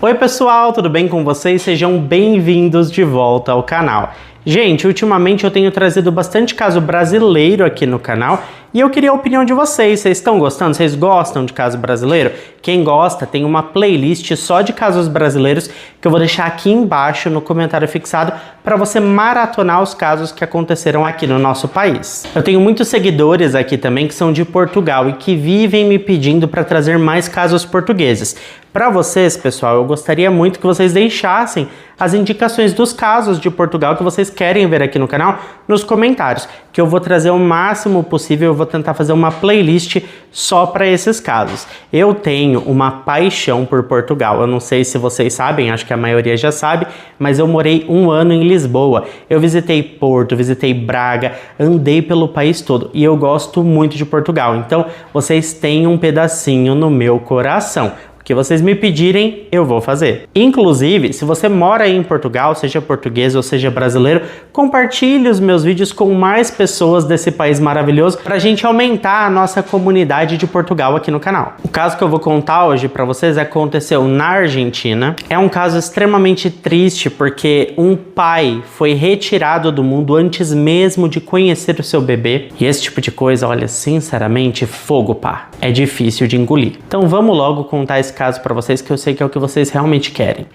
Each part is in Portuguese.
Oi pessoal, tudo bem com vocês? Sejam bem-vindos de volta ao canal. Gente, ultimamente eu tenho trazido bastante caso brasileiro aqui no canal e eu queria a opinião de vocês. Vocês estão gostando? Vocês gostam de caso brasileiro? Quem gosta, tem uma playlist só de casos brasileiros que eu vou deixar aqui embaixo no comentário fixado para você maratonar os casos que aconteceram aqui no nosso país. Eu tenho muitos seguidores aqui também que são de Portugal e que vivem me pedindo para trazer mais casos portugueses. Para vocês, pessoal, eu gostaria muito que vocês deixassem as indicações dos casos de Portugal que vocês querem ver aqui no canal nos comentários, que eu vou trazer o máximo possível. Eu vou tentar fazer uma playlist só para esses casos. Eu tenho uma paixão por Portugal. Eu não sei se vocês sabem, acho que a maioria já sabe, mas eu morei um ano em Lisboa. Eu visitei Porto, visitei Braga, andei pelo país todo e eu gosto muito de Portugal. Então, vocês têm um pedacinho no meu coração. O que vocês me pedirem, eu vou fazer. Inclusive, se você mora aí em Portugal, seja português ou seja brasileiro, compartilhe os meus vídeos com mais pessoas desse país maravilhoso para a gente aumentar a nossa comunidade de Portugal aqui no canal. O caso que eu vou contar hoje para vocês aconteceu na Argentina. É um caso extremamente triste porque um pai foi retirado do mundo antes mesmo de conhecer o seu bebê. E esse tipo de coisa, olha, sinceramente, fogo, pá. É difícil de engolir. Então vamos logo contar esse caso para vocês, que eu sei que é o que vocês realmente querem.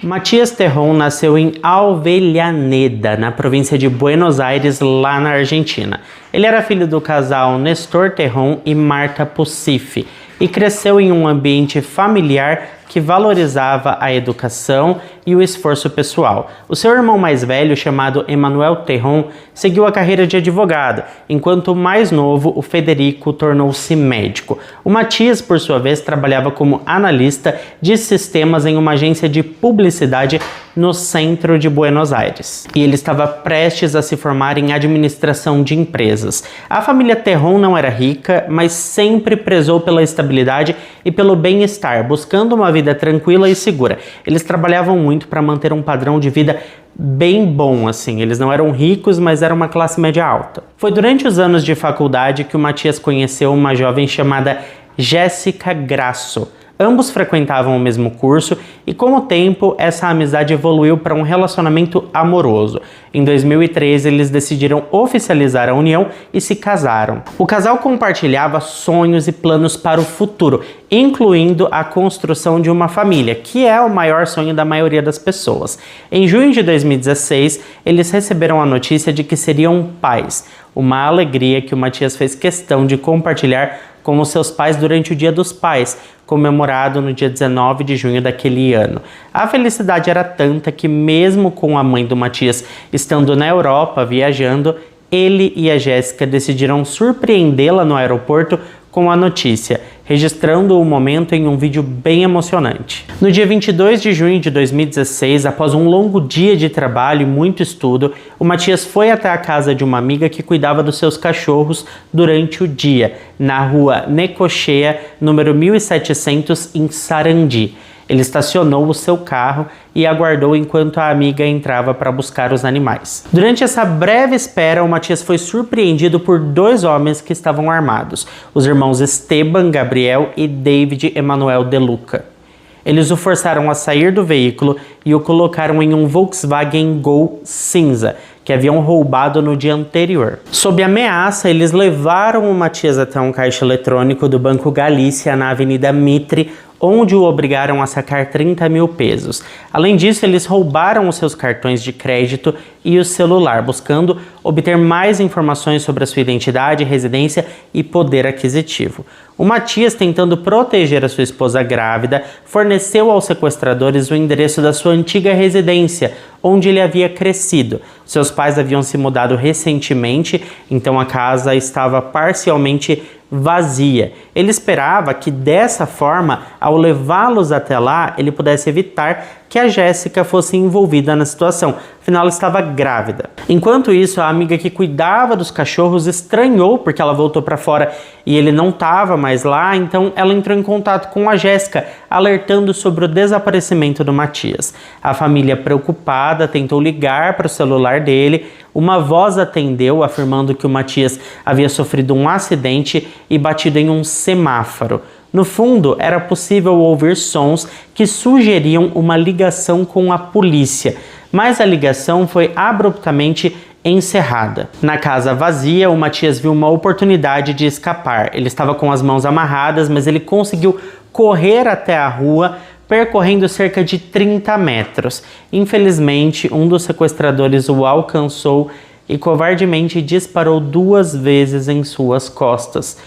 Matías Terrón nasceu em Avellaneda, na província de Buenos Aires, lá na Argentina. Ele era filho do casal Néstor Terrón e Marta Pucifi e cresceu em um ambiente familiar que valorizava a educação e o esforço pessoal. O seu irmão mais velho, chamado Emanuel Terrón, seguiu a carreira de advogado, enquanto o mais novo, o Federico, tornou-se médico. O Matías, por sua vez, trabalhava como analista de sistemas em uma agência de publicidade no centro de Buenos Aires. E ele estava prestes a se formar em administração de empresas. A família Terrón não era rica, mas sempre prezou pela estabilidade e pelo bem-estar, buscando uma vida tranquila e segura. Eles trabalhavam muito para manter um padrão de vida bem bom, assim. Eles não eram ricos, mas eram uma classe média alta. Foi durante os anos de faculdade que o Matías conheceu uma jovem chamada Jéssica Grasso. Ambos frequentavam o mesmo curso e, com o tempo, essa amizade evoluiu para um relacionamento amoroso. Em 2013, eles decidiram oficializar a união e se casaram. O casal compartilhava sonhos e planos para o futuro, incluindo a construção de uma família, que é o maior sonho da maioria das pessoas. Em junho de 2016, eles receberam a notícia de que seriam pais, uma alegria que o Matías fez questão de compartilhar com os seus pais durante o Dia dos Pais, comemorado no dia 19 de junho daquele ano. A felicidade era tanta que, mesmo com a mãe do Matías estando na Europa viajando, ele e a Jéssica decidiram surpreendê-la no aeroporto com a notícia, registrando o momento em um vídeo bem emocionante. No dia 22 de junho de 2016, após um longo dia de trabalho e muito estudo, o Matías foi até a casa de uma amiga que cuidava dos seus cachorros durante o dia, na rua Necochea, número 1700, em Sarandi. Ele estacionou o seu carro e aguardou enquanto a amiga entrava para buscar os animais. Durante essa breve espera, o Matías foi surpreendido por dois homens que estavam armados, os irmãos Esteban Gabriel e David Emanuel De Luca. Eles o forçaram a sair do veículo e o colocaram em um Volkswagen Gol cinza, que haviam roubado no dia anterior. Sob ameaça, eles levaram o Matías até um caixa eletrônico do Banco Galícia na Avenida Mitre, onde o obrigaram a sacar 30 mil pesos. Além disso, eles roubaram os seus cartões de crédito e o celular, buscando obter mais informações sobre a sua identidade, residência e poder aquisitivo. O Matías, tentando proteger a sua esposa grávida, forneceu aos sequestradores o endereço da sua antiga residência, onde ele havia crescido. Seus pais haviam se mudado recentemente, então a casa estava parcialmente vazia. Ele esperava que dessa forma, ao levá-los até lá, ele pudesse evitar que a Jéssica fosse envolvida na situação, afinal ela estava grávida. Enquanto isso, a amiga que cuidava dos cachorros estranhou porque ela voltou para fora e ele não estava mais lá, então ela entrou em contato com a Jéssica, alertando sobre o desaparecimento do Matias. A família, preocupada, tentou ligar para o celular dele. Uma voz atendeu, afirmando que o Matias havia sofrido um acidente e batido em um semáforo. No fundo, era possível ouvir sons que sugeriam uma ligação com a polícia, mas a ligação foi abruptamente encerrada. Na casa vazia, o Matias viu uma oportunidade de escapar. Ele estava com as mãos amarradas, mas ele conseguiu correr até a rua, percorrendo cerca de 30 metros. Infelizmente, um dos sequestradores o alcançou e covardemente disparou 2 vezes em suas costas.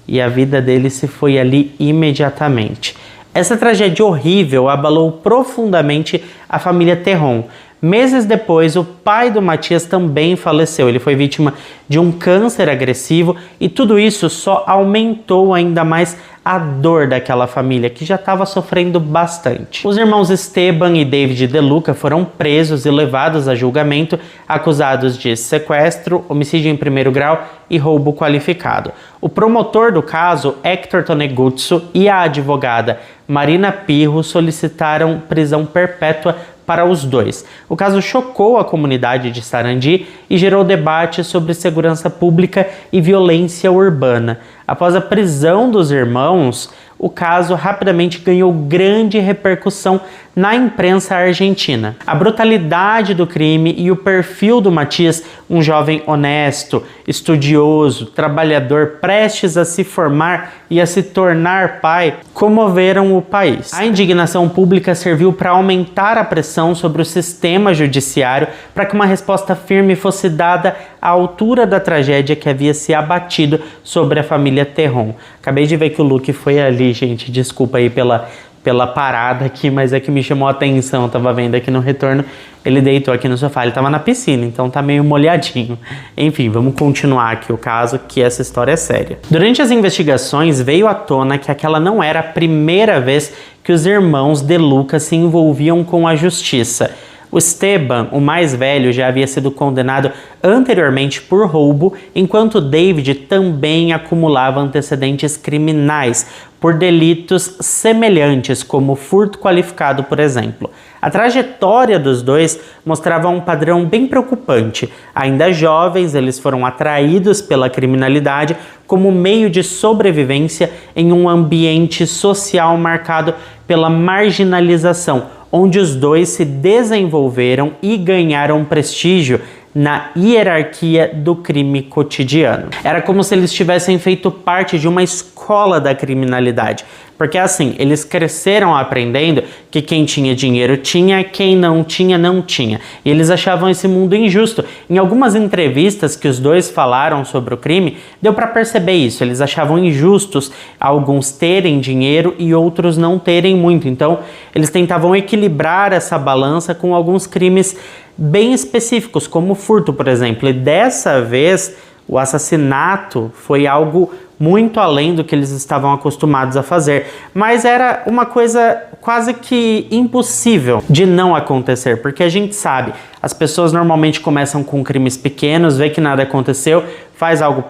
E a vida dele se foi ali imediatamente. Essa tragédia horrível abalou profundamente a família Terron. Meses depois, o pai do Matias também faleceu. Ele foi vítima de um câncer agressivo e tudo isso só aumentou ainda mais a dor daquela família, que já estava sofrendo bastante. Os irmãos Esteban e David De Luca foram presos e levados a julgamento, acusados de sequestro, homicídio em primeiro grau e roubo qualificado. O promotor do caso, Hector Toneguzzo, e a advogada Marina Pirro solicitaram prisão perpétua para os dois. O caso chocou a comunidade de Sarandi e gerou debate sobre segurança pública e violência urbana. Após a prisão dos irmãos, o caso rapidamente ganhou grande repercussão na imprensa argentina. A brutalidade do crime e o perfil do Matias, um jovem honesto, estudioso, trabalhador, prestes a se formar e a se tornar pai, comoveram o país. A indignação pública serviu para aumentar a pressão sobre o sistema judiciário para que uma resposta firme fosse dada à altura da tragédia que havia se abatido sobre a família Terron. Acabei de ver que o Luke foi ali, gente, desculpa aí pela parada aqui, mas é que me chamou a atenção, eu tava vendo aqui no retorno, ele deitou aqui no sofá, ele tava na piscina, então tá meio molhadinho. Enfim, vamos continuar aqui o caso, que essa história é séria. Durante as investigações, veio à tona que aquela não era a primeira vez que os irmãos De Luca se envolviam com a justiça. O Esteban, o mais velho, já havia sido condenado anteriormente por roubo, enquanto David também acumulava antecedentes criminais por delitos semelhantes, como furto qualificado, por exemplo. A trajetória dos dois mostrava um padrão bem preocupante. Ainda jovens, eles foram atraídos pela criminalidade como meio de sobrevivência em um ambiente social marcado pela marginalização, onde os dois se desenvolveram e ganharam prestígio na hierarquia do crime cotidiano. Era como se eles tivessem feito parte de uma escola da criminalidade, porque assim, eles cresceram aprendendo que quem tinha dinheiro tinha, quem não tinha, não tinha. E eles achavam esse mundo injusto. Em algumas entrevistas que os dois falaram sobre o crime, deu para perceber isso. Eles achavam injustos alguns terem dinheiro e outros não terem muito. Então, eles tentavam equilibrar essa balança com alguns crimes bem específicos, como o furto, por exemplo. E dessa vez, o assassinato foi algo muito além do que eles estavam acostumados a fazer. Mas era uma coisa quase que impossível de não acontecer, porque a gente sabe, as pessoas normalmente começam com crimes pequenos, vê que nada aconteceu, faz algo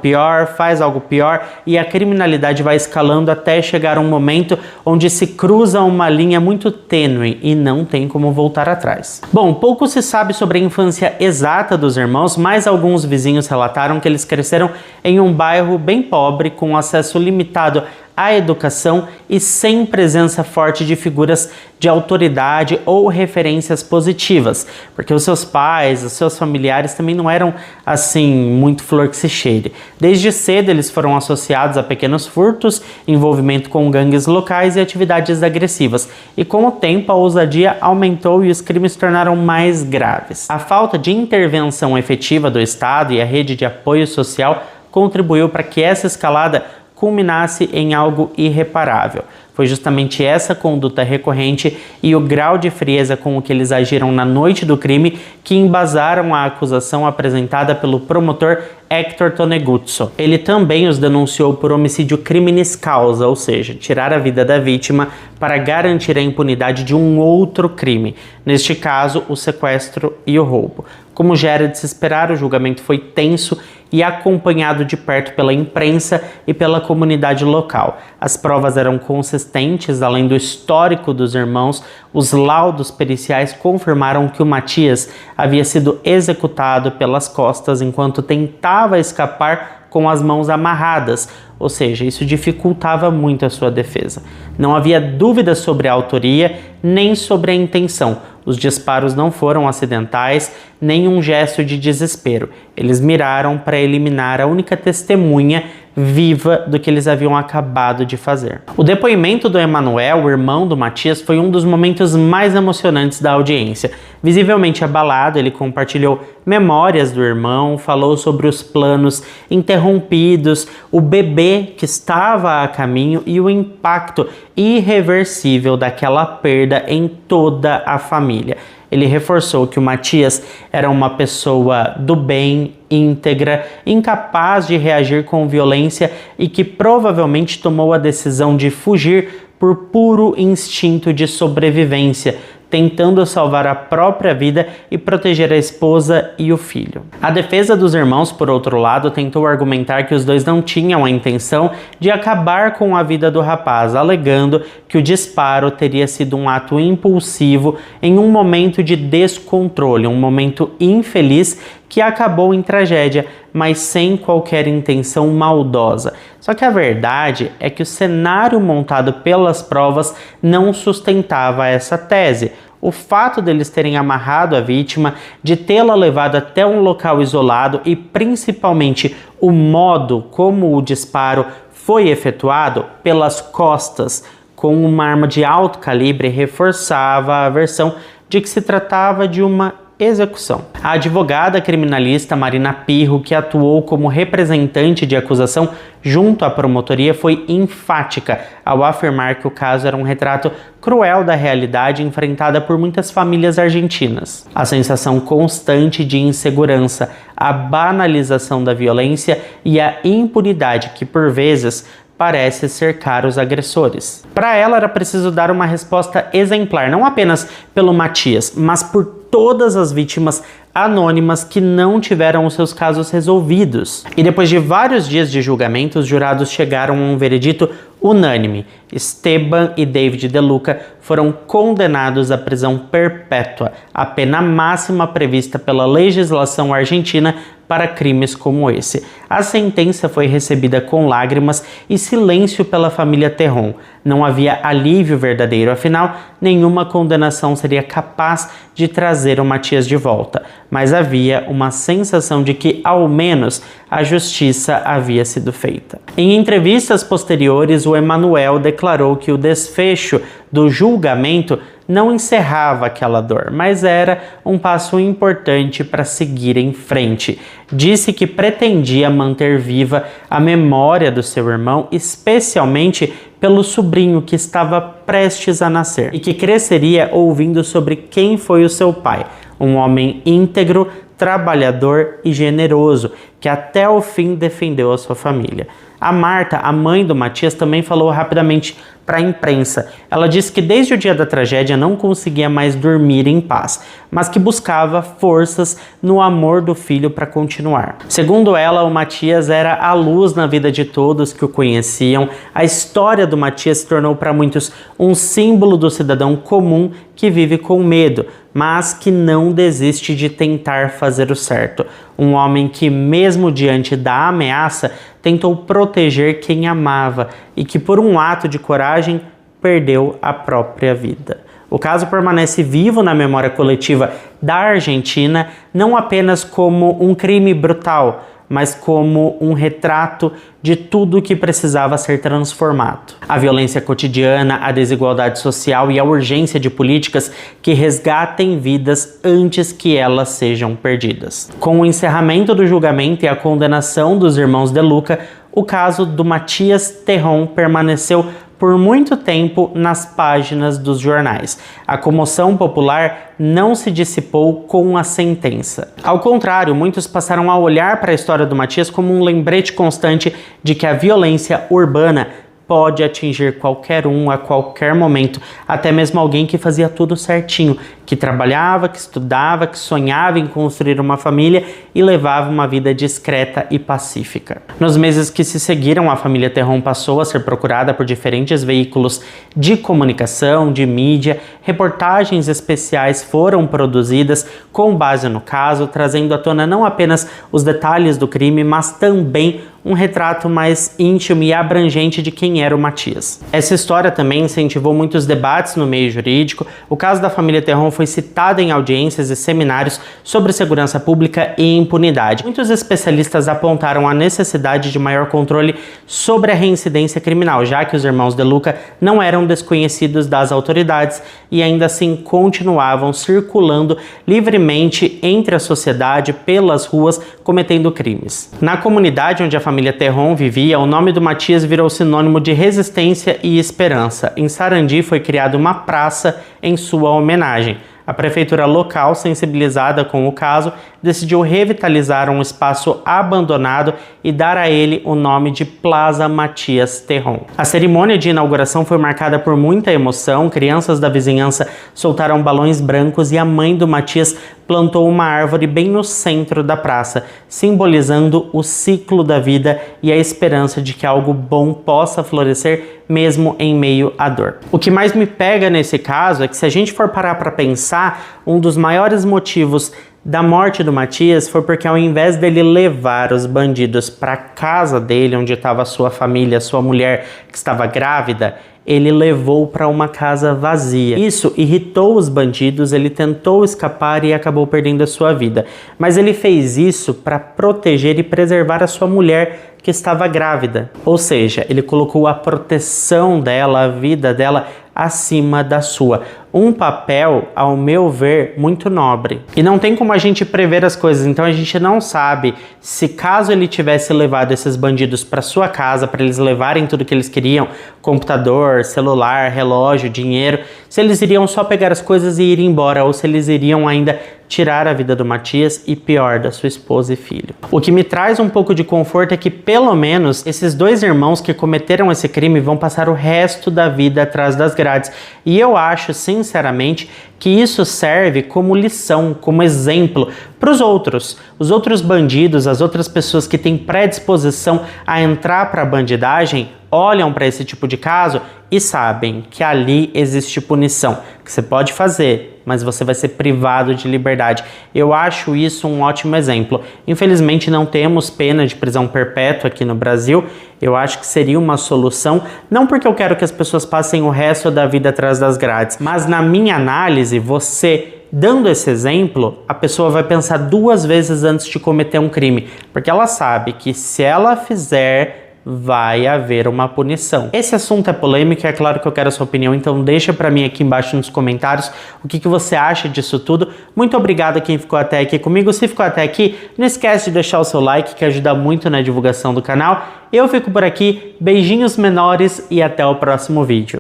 pior e a criminalidade vai escalando até chegar um momento onde se cruza uma linha muito tênue e não tem como voltar atrás. Bom, pouco se sabe sobre a infância exata dos irmãos, mas alguns vizinhos relataram que eles cresceram em um bairro bem pobre, com acesso limitado à educação e sem presença forte de figuras de autoridade ou referências positivas, porque os seus pais, os seus familiares também não eram assim muito flor que se cheire. Desde cedo eles foram associados a pequenos furtos, envolvimento com gangues locais e atividades agressivas, e com o tempo a ousadia aumentou e os crimes se tornaram mais graves. A falta de intervenção efetiva do Estado e a rede de apoio social contribuiu para que essa escalada culminasse em algo irreparável. Foi justamente essa conduta recorrente e o grau de frieza com o que eles agiram na noite do crime que embasaram a acusação apresentada pelo promotor Héctor Toneguzzo. Ele também os denunciou por homicídio criminis causa, ou seja, tirar a vida da vítima para garantir a impunidade de um outro crime, neste caso o sequestro e o roubo. Como já era de se esperar, o julgamento foi tenso e acompanhado de perto pela imprensa e pela comunidade local. As provas eram consistentes, além do histórico dos irmãos, os laudos periciais confirmaram que o Matias havia sido executado pelas costas enquanto tentava escapar com as mãos amarradas, ou seja, isso dificultava muito a sua defesa. Não havia dúvida sobre a autoria nem sobre a intenção. Os disparos não foram acidentais, nem um gesto de desespero. Eles miraram para eliminar a única testemunha viva do que eles haviam acabado de fazer. O depoimento do Emanuel, o irmão do Matias, foi um dos momentos mais emocionantes da audiência. Visivelmente abalado, ele compartilhou memórias do irmão, falou sobre os planos interrompidos, o bebê que estava a caminho e o impacto irreversível daquela perda em toda a família. Ele reforçou que o Matias era uma pessoa do bem, íntegra, incapaz de reagir com violência e que provavelmente tomou a decisão de fugir por puro instinto de sobrevivência, tentando salvar a própria vida e proteger a esposa e o filho. A defesa dos irmãos, por outro lado, tentou argumentar que os dois não tinham a intenção de acabar com a vida do rapaz, alegando que o disparo teria sido um ato impulsivo em um momento de descontrole, um momento infeliz que acabou em tragédia, mas sem qualquer intenção maldosa. Só que a verdade é que o cenário montado pelas provas não sustentava essa tese. O fato deles terem amarrado a vítima, de tê-la levado até um local isolado e principalmente o modo como o disparo foi efetuado pelas costas com uma arma de alto calibre reforçava a versão de que se tratava de uma execução. A advogada criminalista Marina Pirro, que atuou como representante de acusação junto à promotoria, foi enfática ao afirmar que o caso era um retrato cruel da realidade enfrentada por muitas famílias argentinas. A sensação constante de insegurança, a banalização da violência e a impunidade que, por vezes, parece cercar os agressores. Para ela era preciso dar uma resposta exemplar, não apenas pelo Matias, mas por todas as vítimas anônimas que não tiveram os seus casos resolvidos. E depois de vários dias de julgamento, os jurados chegaram a um veredito unânime. Esteban e David De Luca foram condenados à prisão perpétua, a pena máxima prevista pela legislação argentina para crimes como esse. A sentença foi recebida com lágrimas e silêncio pela família Terron. Não havia alívio verdadeiro, afinal, nenhuma condenação seria capaz de trazer o Matias de volta, mas havia uma sensação de que, ao menos, a justiça havia sido feita. Em entrevistas posteriores, o Emanuel declarou que o desfecho do julgamento não encerrava aquela dor, mas era um passo importante para seguir em frente. Disse que pretendia manter viva a memória do seu irmão, especialmente pelo sobrinho que estava prestes a nascer e que cresceria ouvindo sobre quem foi o seu pai, um homem íntegro, trabalhador e generoso, que até o fim defendeu a sua família. A Marta, a mãe do Matias, também falou rapidamente para a imprensa. Ela disse que desde o dia da tragédia não conseguia mais dormir em paz, mas que buscava forças no amor do filho para continuar. Segundo ela, o Matias era a luz na vida de todos que o conheciam. A história do Matias se tornou para muitos um símbolo do cidadão comum que vive com medo, mas que não desiste de tentar fazer o certo. Um homem que, mesmo diante da ameaça, tentou proteger quem amava e que, por um ato de coragem, perdeu a própria vida. O caso permanece vivo na memória coletiva da Argentina, não apenas como um crime brutal, mas como um retrato de tudo que precisava ser transformado. A violência cotidiana, a desigualdade social e a urgência de políticas que resgatem vidas antes que elas sejam perdidas. Com o encerramento do julgamento e a condenação dos irmãos De Luca, o caso do Matias Terron permaneceu por muito tempo nas páginas dos jornais. A comoção popular não se dissipou com a sentença. Ao contrário, muitos passaram a olhar para a história do Matias como um lembrete constante de que a violência urbana pode atingir qualquer um a qualquer momento, até mesmo alguém que fazia tudo certinho, que trabalhava, que estudava, que sonhava em construir uma família e levava uma vida discreta e pacífica. Nos meses que se seguiram, a família Terron passou a ser procurada por diferentes veículos de comunicação, de mídia. Reportagens especiais foram produzidas com base no caso, trazendo à tona não apenas os detalhes do crime, mas também um retrato mais íntimo e abrangente de quem era o Matias. Essa história também incentivou muitos debates no meio jurídico. O caso da família Terron foi citado em audiências e seminários sobre segurança pública e impunidade. Muitos especialistas apontaram a necessidade de maior controle sobre a reincidência criminal, já que os irmãos De Luca não eram desconhecidos das autoridades e ainda assim continuavam circulando livremente entre a sociedade, pelas ruas, cometendo crimes. Na comunidade onde a família Terron vivia, o nome do Matias virou sinônimo de resistência e esperança. Em Sarandi foi criada uma praça em sua homenagem. A prefeitura local, sensibilizada com o caso, decidiu revitalizar um espaço abandonado e dar a ele o nome de Plaza Matias Terron. A cerimônia de inauguração foi marcada por muita emoção. Crianças da vizinhança soltaram balões brancos e a mãe do Matias plantou uma árvore bem no centro da praça, simbolizando o ciclo da vida e a esperança de que algo bom possa florescer mesmo em meio à dor. O que mais me pega nesse caso é que, se a gente for parar para pensar, um dos maiores motivos da morte do Matias foi porque, ao invés dele levar os bandidos para casa dele, onde estava sua família, sua mulher que estava grávida, ele levou para uma casa vazia. Isso irritou os bandidos, ele tentou escapar e acabou perdendo a sua vida. Mas ele fez isso para proteger e preservar a sua mulher que estava grávida. Ou seja, ele colocou a proteção dela, a vida dela, acima da sua. Um papel, ao meu ver, muito nobre. E não tem como a gente prever as coisas, então a gente não sabe se, caso ele tivesse levado esses bandidos para sua casa, para eles levarem tudo que eles queriam, computador, celular, relógio, dinheiro, se eles iriam só pegar as coisas e ir embora, ou se eles iriam ainda tirar a vida do Matias e, pior, da sua esposa e filho. O que me traz um pouco de conforto é que, pelo menos, esses dois irmãos que cometeram esse crime vão passar o resto da vida atrás das grades. E eu acho, sinceramente, que isso serve como lição, como exemplo para os outros bandidos, as outras pessoas que têm predisposição a entrar para a bandidagem, olham para esse tipo de caso e sabem que ali existe punição, que você pode fazer, mas você vai ser privado de liberdade. Eu acho isso um ótimo exemplo. Infelizmente não temos pena de prisão perpétua aqui no Brasil. Eu acho que seria uma solução, não porque eu quero que as pessoas passem o resto da vida atrás das grades, mas na minha análise, você dando esse exemplo, a pessoa vai pensar duas vezes antes de cometer um crime, porque ela sabe que se ela fizer, vai haver uma punição. Esse assunto é polêmico e é claro que eu quero a sua opinião, então deixa pra mim aqui embaixo nos comentários o que você acha disso tudo. Muito obrigado a quem ficou até aqui comigo. Se ficou até aqui, não esquece de deixar o seu like, que ajuda muito na divulgação do canal. Eu fico por aqui, beijinhos menores e até o próximo vídeo.